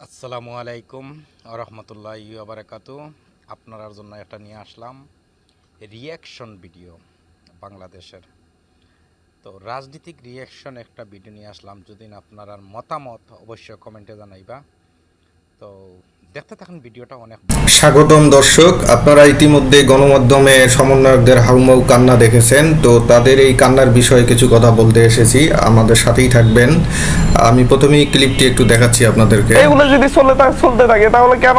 আসসালামু আলাইকুম রহমতুল্লাহি বারাকাতু। আপনার জন্য এটা নিয়ে আসলাম রিয়াকশন ভিডিও বাংলাদেশের। তো রাজনীতিক রিয়াকশন একটা ভিডিও নিয়ে আসলাম। যদি আপনার মতামত অবশ্যই কমেন্টে জানাইবা। তো দেখতে থাকুন ভিডিওটা অনেক। স্বাগতম দর্শক, আপনারা ইতিমধ্যে গণমাধ্যমে সমন্বয়কদের হাউমাউ কান্না দেখেছেন। তো তাদের এই কান্নার বিষয়ে কিছু কথা বলতে এসেছি, আমাদের সাথেই থাকবেন। আমি প্রথমেই ক্লিপটি একটু দেখাচ্ছি আপনাদেরকে। এগুলো যদি চলতে থাকে তাহলে কেন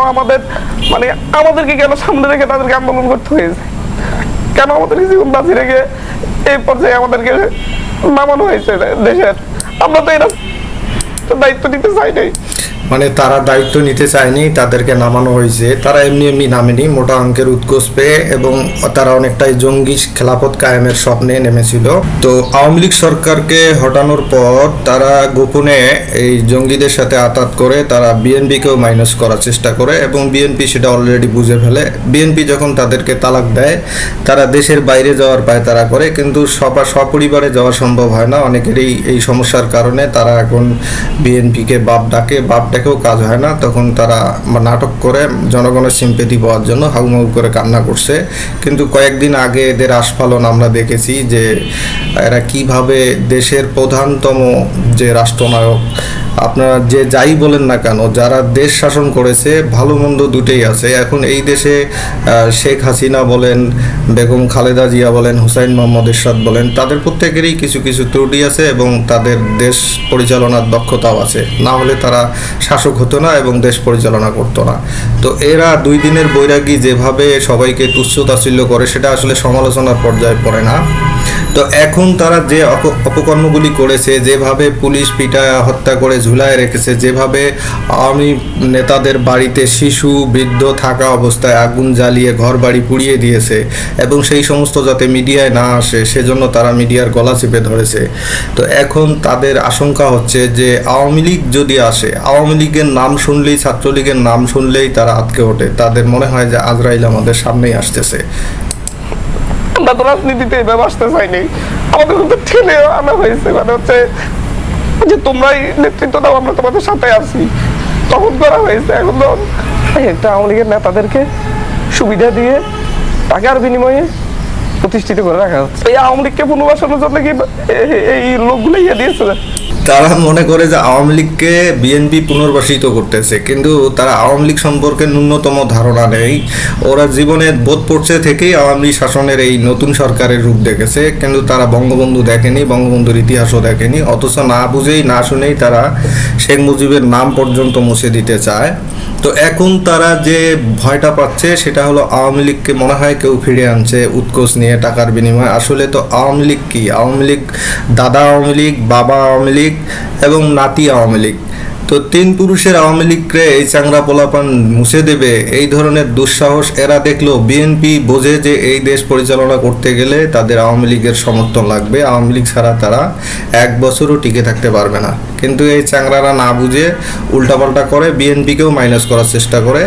আমাদেরকে কেন সামনে রেখে তাদেরকে আন্দোলন করতে হয়েছে? কেন আমাদেরকে জীবন বাঁচি রেখে এই পর্যায়ে আমাদেরকে নামানো হয়েছে দেশের? আমরা তো এরা দায়িত্ব নিতে চাই নাই। মানে তারা দায়িত্ব নিতে চায়নি, তাদেরকে নামানো হয়েছে। তারা এমনি এমনি নামেনি, মোটা অঙ্কের উৎকোচ পেয়ে এবং তারা অনেকটাই জঙ্গি খেলাফত কায়েমের স্বপ্নে নেমেছিল। তো আওয়ামী লীগ সরকারকে হটানোর পর তারা গোপনে এই জঙ্গিদের সাথে আতাত করে তারা বিএনপিকেও মাইনাস করার চেষ্টা করে এবং বিএনপি সেটা অলরেডি বুঝে ফেলে। বিএনপি যখন তাদেরকে তালাক দেয়, তারা দেশের বাইরে যাওয়ার পায়তারা করে, কিন্তু সপরিবারে যাওয়া সম্ভব হয় না। অনেকেরই এই সমস্যার কারণে তারা এখন বিএনপিকে বাপ ডাকে, বাপ ডেকেও কাজ হয় না। তখন তারা নাটক করে জনগণের সিম্পেথি পাওয়ার জন্য হাউমাউ করে কান্না করছে। কিন্তু কয়েকদিন আগে এদের আস্ফালন আমরা দেখেছি যে এরা কিভাবে দেশের প্রধানতম যে রাষ্ট্রনায়ক, আপনারা যে যাই বলেন না কেন, যারা দেশ শাসন করেছে ভালো মন্দ দুটেই আছে। এখন এই দেশে শেখ হাসিনা বলেন, বেগম খালেদা জিয়া বলেন, হুসাইন মোহাম্মদ এরশাদ বলেন, তাদের প্রত্যেকেরই কিছু কিছু ত্রুটি আছে এবং তাদের দেশ পরিচালনার দক্ষতাও আছে। না হলে তারা শাসক হতো না এবং দেশ পরিচালনা করতো না। তো এরা 2 দিনের বৈরাগী যেভাবে সবাইকে তুচ্ছ তাচ্ছিল্য করে, সেটা আসলে সমালোচনার পর্যায়ে পড়ে না। তো এখন তারা যে অপকর্মগুলি করেছে, যেভাবে পুলিশ পিটায় হত্যা করে ঝুলায় রেখেছে, যেভাবে আওয়ামী নেতাদের বাড়িতে শিশু বৃদ্ধ থাকা অবস্থায় আগুন জ্বালিয়ে ঘর বাড়ি পুড়িয়ে দিয়েছে এবং সেই সমস্ত যাতে মিডিয়ায় না আসে সেজন্য তারা মিডিয়ার গলা চেপে ধরেছে। তো এখন তাদের আশঙ্কা হচ্ছে যে আওয়ামী লীগ যদি আসে, আওয়ামী লীগের নাম শুনলেই, ছাত্রলীগের নাম শুনলেই তারা আটকে ওঠে। তাদের মনে হয় যে আজরাইল আমাদের সামনেই আসতেছে। আমরা তো রাজনীতিতে এভাবে আসতে চাইনি, আমাদের কিন্তু ঠেলে আনা হয়েছে। যে তোমরাই নেতৃত্ব দাও, আমরা তোমাদের সাথে আছি, তখন করা হয়েছে। এখন তো একটা আওয়ামী লীগের নেতাদেরকে সুবিধা দিয়ে টাকার বিনিময়ে প্রতিষ্ঠিত করে রাখা হচ্ছে। এই আওয়ামী লীগকে পুনর্বাসনের জন্য কি এই লোকগুলো ইয়ে দিয়েছে? তারা মনে করে যে আওয়ামী লীগকে বিএনপি পুনর্বাসিত করতেছে, কিন্তু তারা আওয়ামী লীগ সম্পর্কে ন্যূনতম ধারণা নেই। ওরা জীবনে বোধ পড়ছে থেকেই আওয়ামী শাসনের এই নতুন সরকারের রূপ দেখেছে, কিন্তু তারা বঙ্গবন্ধু দেখেনি, বঙ্গবন্ধুর ইতিহাসও দেখেনি। অথচ না বুঝেই না শুনেই তারা শেখ মুজিবের নাম পর্যন্ত মুছে দিতে চায়। তো এখন তারা যে ভয়টা পাচ্ছে সেটা হলো আওয়ামী লীগকে মনে হয় কেউ ফিরে আনছে উৎকোচ নিয়ে টাকার বিনিময়ে। আসলে তো আওয়ামী লীগ কি? আওয়ামী লীগ দাদা আওয়ামী লীগ, বাবা আওয়ামী লীগ এবং নাতি আওয়ামী লীগ। তো 3 পুরুষের আওয়ামী লীগকে এই চাংরা পোলাপান মুছে দেবে, এই ধরনের দুঃসাহস এরা দেখলো। বিএনপি বোঝে যে এই দেশ পরিচালনা করতে গেলে তাদের আওয়ামী লীগের সমর্থন লাগবে, আওয়ামী লীগ ছাড়া তারা 1 বছরও টিকে থাকতে পারবে না। কিন্তু এই চাংরারা না বুঝে উল্টাপাল্টা করে, বিএনপিকেও মাইনাস করার চেষ্টা করে।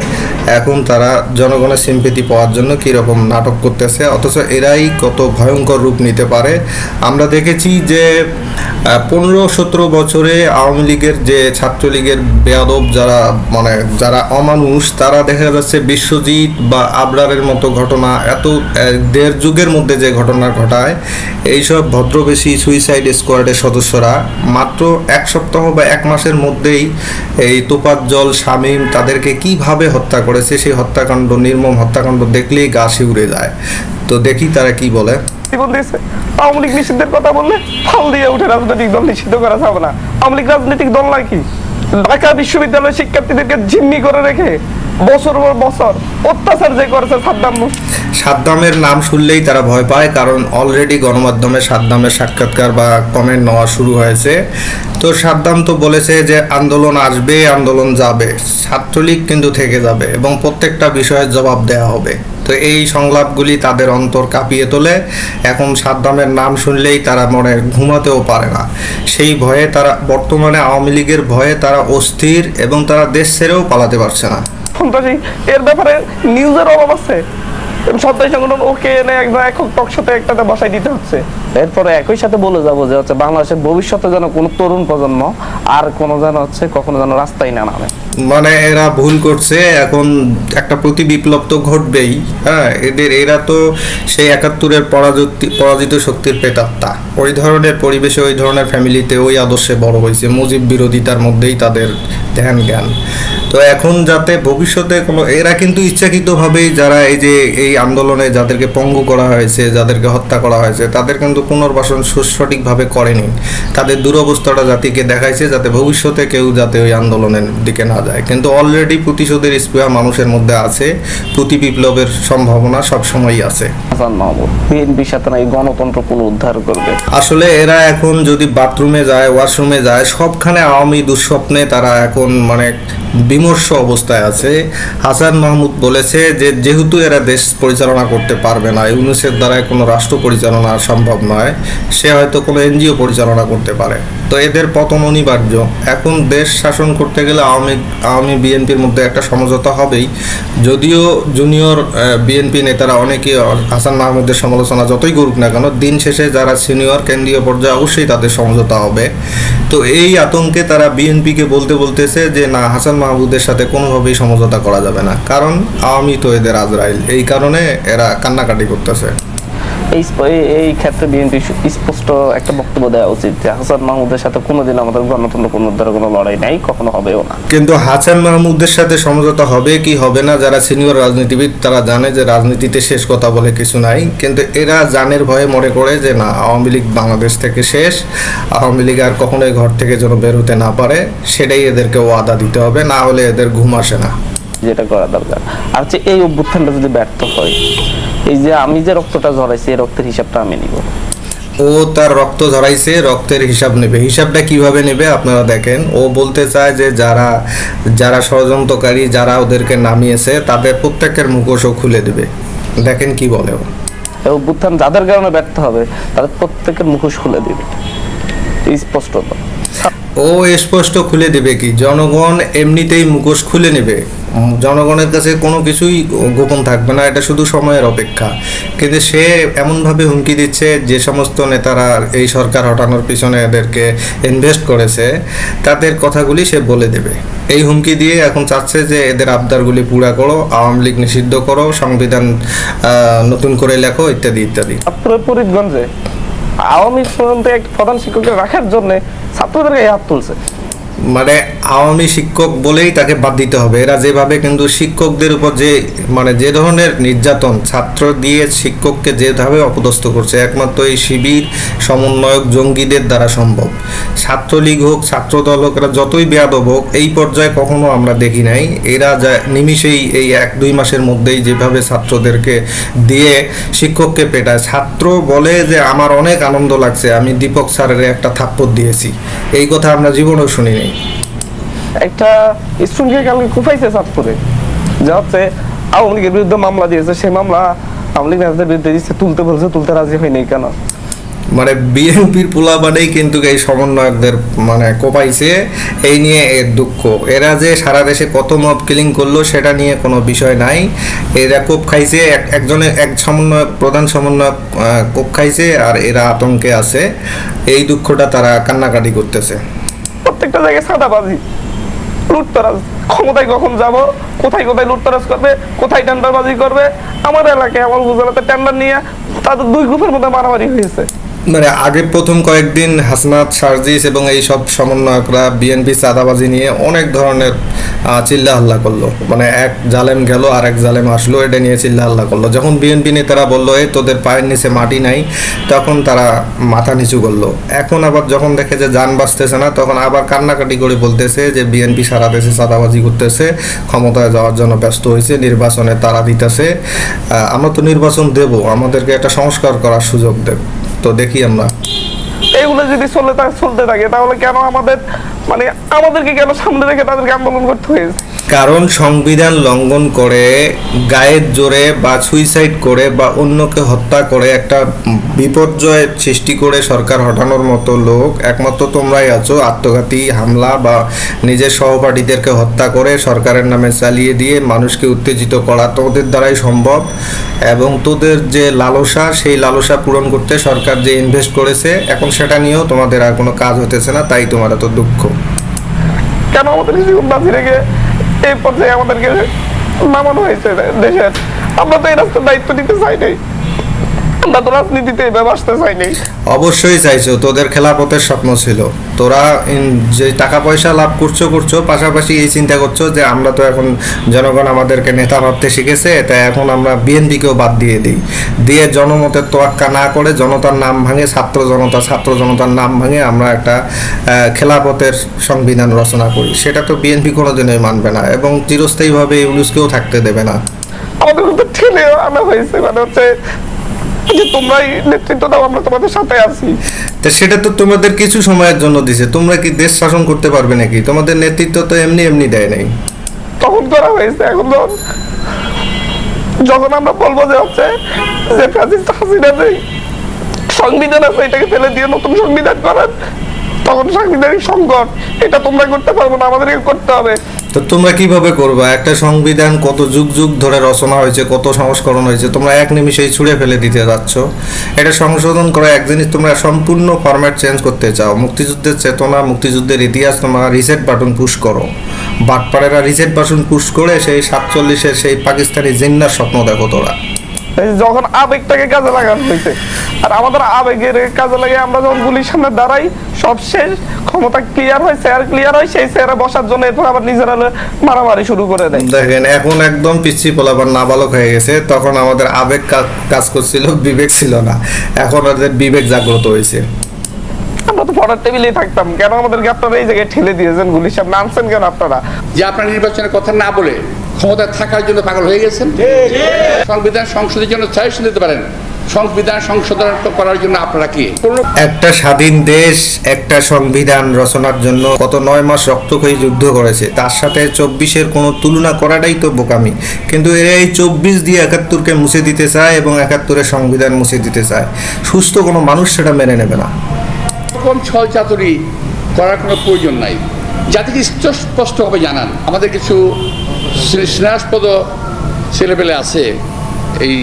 এখন তারা জনগণের সিম্পেথি পাওয়ার জন্য কীরকম নাটক করতেছে, অথচ এরাই কত ভয়ঙ্কর রূপ নিতে পারে। আমরা দেখেছি যে 15-17 বছরে আওয়ামী লীগের যে ছাত্রলীগের বেয়াদব যারা অমানুষ, তারা দেখা যাচ্ছে বিশ্বজিৎ বা আবরারের মতো ঘটনা, এত 1.5 যুগের মধ্যে যে ঘটনা ঘটায়, এইসব ভদ্রবেশী সুইসাইড স্কোয়াডের সদস্যরা মাত্র 1 সপ্তাহ বা 1 মাসের মধ্যেই এই তোফাজ্জল, শামীম তাদেরকে কিভাবে হত্যা করেছে, সেই হত্যাকাণ্ড, নির্মম হত্যাকাণ্ড দেখলেই গা শিউরে যায়। তো দেখি তারা কি বলে। জীবন দিয়েছে। আওয়ামী লীগ নিষিদ্ধের কথা বললে ফাল দিয়ে উঠে রাজনৈতিক দল নিষিদ্ধ করা যাবে না। আওয়ামী লীগ রাজনৈতিক দল নয় কি? ঢাকা বিশ্ববিদ্যালয়ের শিক্ষার্থীদেরকে জিম্মি করে রেখে বছর পর বছর অত্যাচার যে করেছে সাদ্দামের নাম শুনলেই তারা ভয় পায়, কারণ অলরেডি গণমাধ্যমে সাদ্দামের সাক্ষাৎকার বা কমেন্ট নেওয়া শুরু হয়েছে। তো সাদ্দাম তো বলেছে যে আন্দোলন আসবে, আন্দোলন যাবে, ছাত্রলীগ কিন্তু থেকে যাবে এবং প্রত্যেকটা বিষয়ের জবাব দেওয়া হবে। তো এই সংলাপগুলি তাদের অন্তর কাঁপিয়ে তোলে। এখন সাদ্দামের নাম শুনলেই তারা মনে ঘুমাতেও পারে না। সেই ভয়ে তারা বর্তমানে আওয়ামী লীগের ভয়ে তারা অস্থির এবং তারা দেশ ছেড়েও পালাতে পারছে না। এর ব্যাপারে নিউজের অভাব আছে। সন্ত্রাসী সংগঠন ওকে এনে একদম একক টক সাথে একটাতে বসাই দিতে হচ্ছে। এরপরে একই সাথে বলে যাবো যে হচ্ছে বাংলাদেশের ভবিষ্যতে যেন কোনো তরুণ প্রজন্ম আর কোনো যেন হচ্ছে কখনো যেন রাস্তায় না নামে। মানে এরা ভুল করছে, এখন একটা প্রতি বিপ্লব তো ঘটবেই। হ্যাঁ, এরা তো সেই ৭১-এর পরাজিত শক্তির প্রেতাত্মা। ওই ধরনের পরিবেশে, ওই ধরনের ফ্যামিলিতে, ওই আদর্শে বড় হয়েছে, মুজিব বিরোধিতার মধ্যেই তাদের ধ্যান জ্ঞান। তো এখন যাতে ভবিষ্যতে কোনো, এরা কিন্তু ইচ্ছাকৃতভাবেই যারা এই যে এই আন্দোলনে যাদেরকে পঙ্গু করা হয়েছে, যাদেরকে হত্যা করা হয়েছে, তাদের কিন্তু পুনর্বাসন সঠিকভাবে করেনি। তাদের দুরবস্থাটা জাতিকে দেখাইছে যাতে ভবিষ্যতে কেউ যাতে ওই আন্দোলনের দিকে না যায়। কিন্তু অলরেডি প্রতিশোধের স্পৃহা মানুষের মধ্যে আছে, প্রতি বিপ্লবের সম্ভাবনা সবসময়ই আছে। হাসান মাহমুদ বিএনপির সাথে নাকি গণতন্ত্র পুনরুদ্ধার করবে। আসলে এরা এখন যদি বাথরুমে যায়, ওয়াশরুমে যায়, সবখানে আওয়ামী দুঃস্বপ্নে তারা এখন মানে বিমর্ষ অবস্থায় আছে। হাসান মাহমুদ বলেছে যে যেহেতু এরা দেশ পরিচালনা করতে পারবে না, ইউনুসের দ্বারা কোনো রাষ্ট্র পরিচালনা সম্ভব নয়, সে হয়তো কোনো এনজিও পরিচালনা করতে পারে। তো এদের পতন অনিবার্য। এখন দেশ শাসন করতে গেলে আওয়ামী বিএনপির মধ্যে একটা সমঝোতা হবেই। যদিও জুনিয়র বিএনপি নেতারা অনেকে হাসান মাহমুদের সমালোচনা যতই করুক না কেন, দিন শেষে যারা সিনিয়র কেন্দ্রীয় পর্যায়ে অবশ্যই তাদের সমঝোতা হবে। তো এই আতঙ্কে তারা বিএনপিকে বলতেছে যে না, হাসান মাহমুদের সাথে কোনোভাবেই সমঝোতা করা যাবে না, কারণ আওয়ামী তো এদের আজরাইল। এই কারণে এরা কান্নাকাটি করতেছে। এই ক্ষেত্রে বিএনপি স্পষ্ট একটা বক্তব্য দেওয়া উচিত যে হাসান মাহমুদের সাথে কোনোদিন আমাদের গণতন্ত্র পুনরুদ্ধারের কোনো লড়াই নাই, কখনো হবেও না। কিন্তু হাসান মাহমুদের সাথে সমঝোতা হবে কি হবে না, যারা সিনিয়র রাজনীতিবিদ তারা জানে যে রাজনীতিতে শেষ কথা বলে কিছু নাই। কিন্তু এরা জানের ভয়ে মনে করে যে না, আওয়ামী লীগ বাংলাদেশ থেকে শেষ, আওয়ামী লীগ আর কখনোই ঘর থেকে যেন বের হতে না পারে, সেটাই এদেরকে ওয়াদা দিতে হবে, না হলে এদের ঘুম আসে না। যেটা করা দরকার। আর হচ্ছে এই অভ্যুত্থানটা যদি ব্যর্থ হয়, এই যে আমি যে রক্তটা ঝরাইছি, এই রক্তের হিসাবটা আমি নিব। ও তার রক্ত ঝরাইছে, রক্তের হিসাব নেবে। হিসাবটা কিভাবে নেবে আপনারা দেখেন। ও বলতে চায় যে যারা ষড়যন্ত্রকারী, যারা ওদেরকে নামিয়েছে, তাদের প্রত্যেকের মুখোশও খুলে দেবে। দেখেন কি বলে ও। এই অভ্যুত্থান যাদের কারণে ব্যর্থ হবে তাদের প্রত্যেকের মুখোশ খুলে দিবে, স্পষ্ট। ও স্পষ্ট খুলে দেবে কি, জনগণ এমনিতেই মুখোশ খুলে নেবে। জনগণের কাছে কোনো কিছুই গোপন থাকবে না, এটা শুধু সময়ের অপেক্ষা। কিন্তু সে এমনভাবে হুমকি দিচ্ছে, যে সমস্ত নেতারা এই সরকার হটানোর পিছনে এদেরকে ইনভেস্ট করেছে, তাদের কথাগুলি সে বলে দেবে। এই হুমকি দিয়ে এখন চাচ্ছে যে এদের আবদারগুলি পুরা করো, আওয়ামী লীগ নিষিদ্ধ করো, সংবিধান নতুন করে লেখো, ইত্যাদি ইত্যাদি। ফরিদগঞ্জে আওয়ামী এক প্রধান শিক্ষককে রাখার জন্য ছাত্রদেরকে হাত তুলছে। মানে আওয়ামী শিক্ষক বলেই তাকে বাদ দিতে হবে। এরা যেভাবে কিন্তু শিক্ষকদের উপর যে ধরনের নির্যাতন, ছাত্র দিয়ে শিক্ষককে যেভাবে অপদস্থ করছে, একমাত্র এই শিবির সমন্বয়ক জঙ্গিদের দ্বারা সম্ভব। ছাত্রলীগ হোক, ছাত্রদল হোক, এরা যতই বেয়াদব হোক, এই পর্যায়ে কখনো আমরা দেখি নাই। এরা নিমিষেই এই 1-2 মাসের মধ্যেই যেভাবে ছাত্রদেরকে দিয়ে শিক্ষককে পেটায়। ছাত্র বলে যে আমার অনেক আনন্দ লাগছে, আমি দীপক স্যারের একটা থাপ্পড় দিয়েছি। এই কথা আমরা জীবনেও শুনিনি। একটা স্টুডেন্টকে কালকে কুফাইছে চাঁদপুরে, যা হচ্ছে আওয়ামী লীগের বিরুদ্ধে মামলা দিয়েছে, সেই মামলা আওয়ামী লীগ নেতাদের বিরুদ্ধে দিচ্ছে, তুলতে বলছে, তুলতে রাজি হয়নি কেন? মানে বিএনপির পোলাপানেই কিন্তু এই সমন্বয়কদের কোপাইছে। এই নিয়ে এর দুঃখ। এরা যে সারা দেশে কত মব কিলিং করলো সেটা নিয়ে কোনো বিষয় নাই। এরা কোপ খাইছে, এক সমন্বয়ক, প্রধান সমন্বয়ক কোপ খাইছে, আর এরা আতঙ্কে আছে। এই দুঃখটা তারা কান্নাকাটি করতেছে। প্রত্যেকটা জায়গায় সাদাবাজি, লুটতরাজ। ক্ষমতায় কখন যাব, কোথায় কোথায় লুটতরাজ করবে, কোথায় টেন্ডারবাজি করবে। আমার এলাকায়, আমার উপজেলাতে টেন্ডার নিয়ে তাদের 2 গ্রুপের মধ্যে মারামারি হয়েছে। আগে প্রথম কয়েকদিন হাসনাত, সার্জিস এবং এই সব সমন্বয়করা বিএনপি চাঁদাবাজি নিয়ে অনেক ধরনের চিল্লা হাল্লা করলো। এক জালেম গেল আর এক জালেম আসলো, এটা নিয়ে চিল্লা হাল্লা করলো। যখন বিএনপি নেতারা বললো এই তোদের পায়ের নিচে মাটি নাই, তখন তারা মাথা নিচু করলো। এখন আবার যখন দেখে যে যান বাঁচতেছে না, তখন আবার কান্নাকাটি করে বলতেছে যে বিএনপি সারা দেশে চাঁদাবাজি করতেছে, ক্ষমতায় যাওয়ার জন্য ব্যস্ত হয়েছে, নির্বাচনে তারা দিতেছে। আমরা তো নির্বাচন দেব, আমাদেরকে একটা সংস্কার করার সুযোগ দেব। তো দেখি আমরা এইগুলো যদি চলতে থাকে তাহলে কেন আমাদেরকে কেন সামনে রেখে তাদেরকে আন্দোলন করতে হয়েছে? কারণ সংবিধান লঙ্ঘন করে গায়ের জোরে বা সুইসাইড করে বা অন্যকে হত্যা করে একটা বিপর্যয় সৃষ্টি করে সরকার হটানোর মতো লোক একমাত্র তোমরাই আছো। আত্মঘাতী হামলা বা নিজের সহপাঠীদেরকে হত্যা করে সরকারের নামে চালিয়ে দিয়ে মানুষকে উত্তেজিত করা তোদের দ্বারাই সম্ভব। এবং তোদের যে লালসা, সেই লালসা পূরণ করতে সরকার যে ইনভেস্ট করেছে, এখন সেটা নিয়েও তোমাদের আর কোনো কাজ হতেছে না, তাই তোমার এত দুঃখ। কেন আমাদের জীবন বাঁচিয়ে রেখে এই পর্যায়ে আমাদেরকে নামানো হয়েছে দেশের? আমরা তো এই রাস্তার দায়িত্ব নিতে চাই নাই, আমরা তো রাজনীতিতে এভাবে আসতে চাই নাই। অবশ্যই চাইছো, তোদের খেলাপথের স্বপ্ন ছিল। তোরা যে টাকা পয়সা লাভ করছো পাশাপাশি এই চিন্তা করছো যে আমরা তো এখন জনগণ আমাদেরকে নেতা ভাবতে শিখেছে, তাই এখন আমরা বিএনপিকেও বাদ দিয়ে জনমতের তোয়াক্কা না করে জনতার নাম ভাঙে ছাত্র জনতার নাম ভাঙে আমরা একটা খেলাপথের সংবিধান রচনা করি। সেটা তো বিএনপি কোনোদিনই মানবে না এবং চিরস্থায়ীভাবে ইউনুসকেও থাকতে দেবে না। আমাদের কিন্তু ঠেলে আনা হয়েছে, মানে হচ্ছে যে তোমরাই নেতৃত্ব দাও, আমরা তোমাদের সাথে আছি। তো সেটা তো তোমাদের কিছু সময়ের জন্য দিছে, তোমরা কি দেশ শাসন করতে পারবে নাকি? তোমাদের নেতৃত্ব তো এমনি দেয় নাই। তখন করা হয়েছে, এখন যখন আমরা বলবো যে হচ্ছে যে ফ্যাসিস্ট হাসিনা নেই, সংবিধান আছে, এটাকে ফেলে দিয়ে নতুন সংবিধান করেন, তখন সাংবিধানিক সংকট, এটা তোমরা করতে পারবো না, আমাদেরকে করতে হবে। তো তোমরা কিভাবে করবা? একটা সংবিধান কত যুগ ধরে রচনা হয়েছে, কত সংস্করণ হয়েছে, তোমরা এক নিমিষেই ছুঁড়ে ফেলে দিতে যাচ্ছ। এটা সংশোধন করা এক জিনিস, তোমরা সম্পূর্ণ ফরম্যাট চেঞ্জ করতে চাও। মুক্তিযুদ্ধের চেতনা, মুক্তিযুদ্ধের ইতিহাস, তোমরা রিসেট বাটন পুশ করো। বাটপাড়েরা রিসেট বাটন পুশ করে সেই 47-এর সেই পাকিস্তানি জিন্নার স্বপ্ন দেখো তোরা। যখন আবেগটাকে কাজে লাগানো হয়েছে, আর আমাদের আবেগের কাজে লাগে আমরা যখন গুলির সামনে দাঁড়াই, সব শেষ, ক্ষমতা ক্লিয়ার হয়, চেয়ার ক্লিয়ার হয়, সেই চেয়ারে বসার জন্য এরপর আবার নিজেরা মারামারি শুরু করে দেয়। দেখেন এখন একদম পিচ্ছি পোলাপান নাবালক হয়ে গেছে, তখন আমাদের আবেগ কাজ করছিল, বিবেক ছিল না। এখন ওদের বিবেক জাগ্রত হয়েছে। আমরা তো পড়ার টেবিলেই থাকতাম, কেন আমাদেরকে আপনারা এই জায়গায় ঠেলে দিয়েছেন? গুলির সামনে আনছেন কেন আপনারা? যে আপনারা নির্বাচনের কথা না বলে ক্ষমতায় থাকার জন্য পাগল হয়ে গেছেন। সংবিধান সংশোধনের জন্য সাজেশন দিতে পারেন, সংবিধান সংশোধন করার জন্য আপনারা কি? একটা স্বাধীন দেশ একটা সংবিধান রচনার জন্য কত 9 মাস রক্তক্ষয়ী যুদ্ধ করেছে, তার সাথে 24-এর কোনো তুলনা করাটাই তো বোকামি। কিন্তু এরা এই 24 দিয়ে 71-কে মুছে দিতে চায় এবং 71-এর সংবিধান মুছে দিতে চায়। সুস্থ কোনো মানুষ সেটা মেনে নেবে না। এরকম ছল চাতুরি করার কোনো প্রয়োজন নাই। জাতিকে স্পষ্টভাবে জানান। আমাদের কিছু স্নেহাস্পদ ছেলেপেলে আছে এই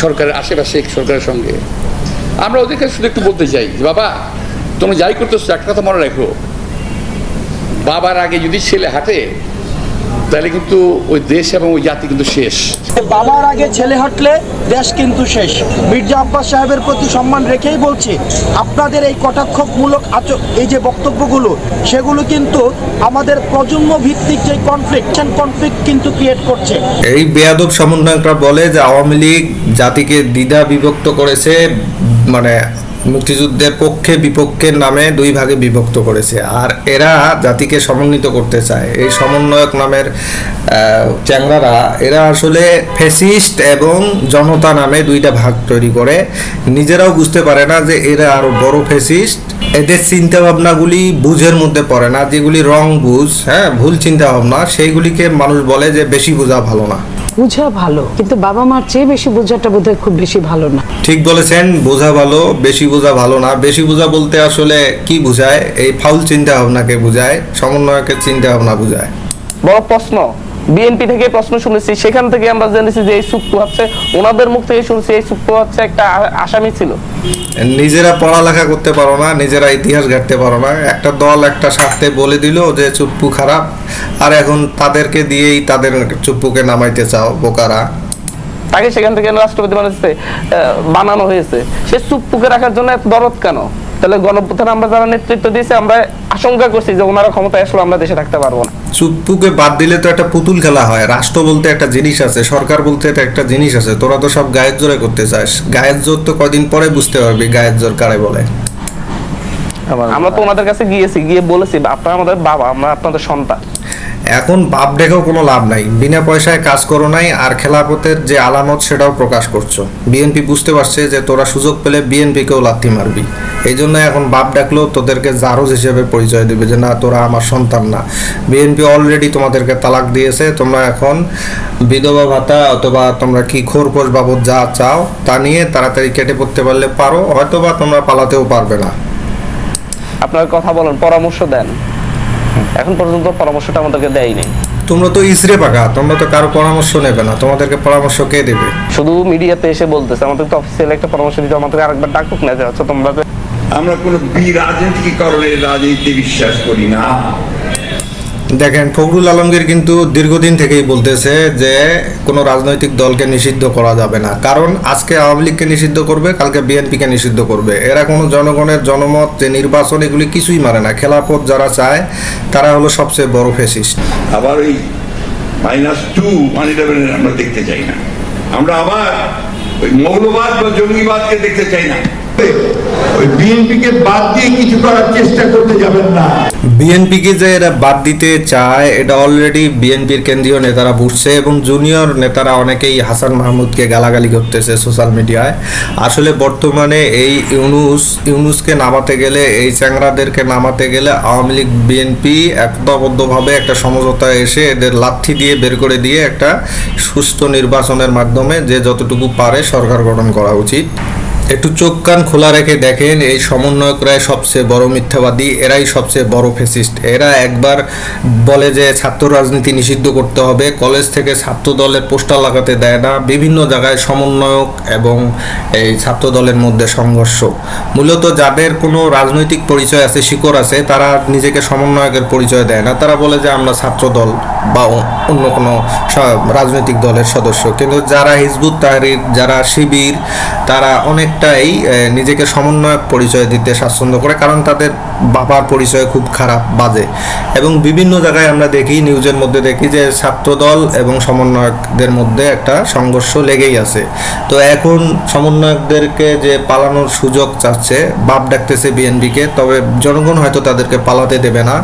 সরকারের আশেপাশে, সরকারের সঙ্গে। আমরা ওদেরকে শুধু একটু বলতে চাই যে বাবা, তোমরা যাই করতেছো একটা কথা মনে রাখো, বাবার আগে যদি ছেলে হাঁটে তাহলে কিন্তু ওই দেশ এবং ওই জাতি কিন্তু শেষ। বাবার আগে ছেলে হাঁটলে দেশ কিন্তু শেষ। মির্জা আব্বাস সাহেবের প্রতি সম্মান রেখেই বলছি, আপনাদের এই কটাক্ষমূলক এই যে বক্তব্যগুলো, সেগুলো কিন্তু আমাদের প্রজন্ম ভিত্তিক যে কনফ্লিক্ট কিন্তু ক্রিয়েট করছে। এই বেয়াদব সমন্বয়করা বলে যে আওয়ামী লীগ জাতিকে দ্বিধা বিভক্ত করেছে, মানে মুক্তিযুদ্ধের পক্ষে বিপক্ষের নামে 2 ভাগে বিভক্ত করেছে, আর এরা জাতিকে সমন্বিত করতে চায়। এই সমন্বয়ক নামের চ্যাংরারা এরা আসলে ফ্যাসিস্ট এবং জনতা নামে 2টা ভাগ তৈরি করে। নিজেরাও বুঝতে পারে না যে এরা আরো বড় ফ্যাসিস্ট। এদের চিন্তা ভাবনাগুলি বুঝের মধ্যে পড়ে না, যেগুলি রং বুঝ, ভুল চিন্তা ভাবনা, সেইগুলিকে মানুষ বলে যে বেশি বোঝা ভালো না। বোঝা ভালো, কিন্তু বাবা মার চেয়ে বেশি বোঝাটা বোধহয় খুব বেশি ভালো না। ঠিক বলেছেন, বোঝা ভালো, বেশি বোঝা ভালো না। বেশি বোঝা বলতে আসলে কি বোঝায়? এই ফাউল চিন্তা ভাবনাকে বোঝায়, সমন্বয়কের চিন্তা ভাবনা বোঝায়। বড় প্রশ্ন, বিএনপি থেকে প্রশ্ন শুনেছি, সেখান থেকে আমরা জেনেছি যে এই সুপ্পু হচ্ছে, ওনাদের মুখ থেকে শুনছি এই সুপ্পু হচ্ছে একটা আসামি ছিল। নিজেরা পড়ালেখা করতে পারো না, নিজেরা ইতিহাস ঘাটতে পারো না। একটা দল একটা স্বার্থে বলে দিল যে চুপ্পু খারাপ, আর এখন তাদেরকে দিয়েই তাদের চুপ্পুকে নামাইতে চাও, বোকারা। তাকে সেখান থেকে রাষ্ট্রপতি বানানো হয়েছে, সে চুপ্পুকে রাখার জন্য এত দরদ কেন? তাহলে গণঅভ্যুত্থানে আমরা যারা নেতৃত্ব দিয়েছি, আমরা আশঙ্কা করছি যে ওনারা ক্ষমতায় আসলে আমরা দেশে থাকতে পারবো না। চুপ্পুকে বাদ দিলে তো একটা পুতুল খেলা হয়। রাষ্ট্র বলতে একটা জিনিস আছে, সরকার বলতে একটা জিনিস আছে। তোরা তো সব গায়ের জোরে করতে চাস। গায়ের জোর তো কদিন পরে বুঝতে পারবি গায়ের জোর কারে বলে। আমরা তো ওনাদের কাছে গিয়ে বলেছি আপনারা আমাদের বাবা, আমরা আপনাদের সন্তান। এখন বাপ ডেকেও কোনো লাভ নাই, বিনা পয়সায় কাজ করো নাই, আর খেলাফতের যে আলামত সেটাও প্রকাশ করছো। বিএনপি বুঝতে পারছে যে তোরা সুযোগ পেলে বিএনপিকেও লাথি মারবি, এই জন্য এখন বাপ ডাকলেও তোদেরকে জারজ হিসেবে পরিচয় দেবে যে না তোরা আমার সন্তান না। বিএনপি অলরেডি তোমাদেরকে তালাক দিয়েছে, তোমরা এখন বিধবা ভাতা অথবা তোমরা কি খোরপোশ বাবদ যা চাও তা নিয়ে তাড়াতাড়ি কেটে পড়তে পারলে পারো, হয়তোবা তোমরা পালাতেও পারবে না। আপনার কথা বলেন, পরামর্শ দেন, এখন পর্যন্ত পরামর্শটা আমাদেরকে দেয়নি। তোমরা তো ইসরে পাকা, তোমরা তো কারো পরামর্শ নেবে না, তোমাদেরকে পরামর্শ কে দেবে? শুধু মিডিয়াতে এসে বলতেছে, আমাদের তো অফিসিয়াল একটা পরামর্শ দিতে আমাদের আরেকবার ডাকুক না যে আচ্ছা তোমরা যে আমরা কোনো রাজনীতিকরণের রাজনীতিতে বিশ্বাস করি না। দেখেন, ফখরুল আলমগীর কিন্তু দীর্ঘদিন থেকেই বলতেছে যে কোনো রাজনৈতিক দলকে নিষিদ্ধ করা যাবে না, কারণ আজকে আওয়ামী লীগকে নিষিদ্ধ করবে, কালকে বিএনপিকে নিষিদ্ধ করবে। এরা কোনো জনগণের জনমত যে নির্বাচন এগুলি কিছুই মারে না। খেলাফত যারা চায় তারা হলো সবচেয়ে বড় ফ্যাসিস্ট। আবার ওই -2 মানি লেভেলের আমরা দেখতে চাই না। আমরা আবার ওই মৌলবাদ বা জঙ্গিবাদকে দেখতে চাই না। ওই বিএনপিকে বাদ দিয়ে কিছু করার চেষ্টা করতে যাবেন না। বিএনপিকে যে এরা বাদ দিতে চায় এটা অলরেডি বিএনপির কেন্দ্রীয় নেতারা বুঝছে, এবং জুনিয়র নেতারা অনেকেই হাসান মাহমুদকে গালাগালি করতেছে সোশ্যাল মিডিয়ায়। আসলে বর্তমানে এই ইউনুসকে নামাতে গেলে, এই চ্যাংরাদেরকে নামাতে গেলে আওয়ামী লীগ বিএনপি একতাবদ্ধভাবে একটা সমঝোতায় এসে এদের লাথি দিয়ে বের করে দিয়ে একটা সুষ্ঠু নির্বাচনের মাধ্যমে যে যতটুকু পারে সরকার গঠন করা উচিত। একটু চোখ কান খোলা রেখে দেখেন, এই সমন্বয়করাই সবচেয়ে বড় মিথ্যাবাদী, এরাই সবচেয়ে বড় ফ্যাসিস্ট। এরা একবার বলে যে ছাত্র রাজনীতি নিষিদ্ধ করতে হবে, কলেজ থেকে ছাত্র দলের পোস্টার লাগাতে দেয় না, বিভিন্ন জায়গায় সমন্বয়ক এবং এই ছাত্র দলের মধ্যে সংঘর্ষ। মূলত যাদের কোনো রাজনৈতিক পরিচয় আছে, শিকড় আছে, তারা নিজেকে সমন্বয়কের পরিচয় দেয় না, তারা বলে যে আমরা ছাত্র দল বা অন্য কোনো রাজনৈতিক দলের সদস্য। কিন্তু যারা হিজবুত তাহরির, যারা শিবির, তারা অনেকটাই নিজেকে সমন্বয়ক পরিচয় দিতে স্বাচ্ছন্দ্য করে, কারণ তাদের বাবার পরিচয় খুব খারাপ, বাজে। এবং বিভিন্ন জায়গায় আমরা দেখি, নিউজের মধ্যে দেখি যে ছাত্রদল এবং সমন্বয়কদের মধ্যে একটা সংঘর্ষ লেগেই আছে। তো এখন সমন্বয়কদেরকে যে পালানোর সুযোগ চাচ্ছে, বাপ ডাকতেছে বিএনপিকে, তবে জনগণ হয়তো তাদেরকে পালাতে দেবে না।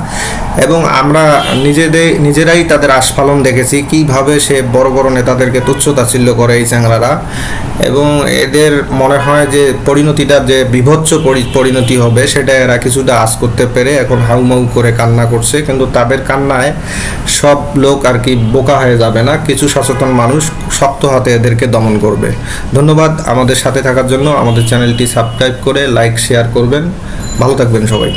এবং আমরা নিজেরাই তাদের আস্ফালন দেখেছি, কিভাবে সে বড় বড় নেতাদেরকে তুচ্ছতাচ্ছিল্য করে এই চ্যাংরারা। এবং এদের মনে হয় যে পরিণতিটা যে বিভৎস পরিণতি হবে সেটা এরা কিছুটা আজ করতে পেরে এখন হাউমাউ করে কান্না করছে, কিন্তু তাদের কান্নায় সব লোক আর কি বোকা হয়ে যাবে না, কিছু সচেতন মানুষ শক্ত হাতে এদেরকে দমন করবে। ধন্যবাদ আমাদের সাথে থাকার জন্য। আমাদের চ্যানেলটি সাবস্ক্রাইব করে লাইক শেয়ার করবেন। ভালো থাকবেন সবাই।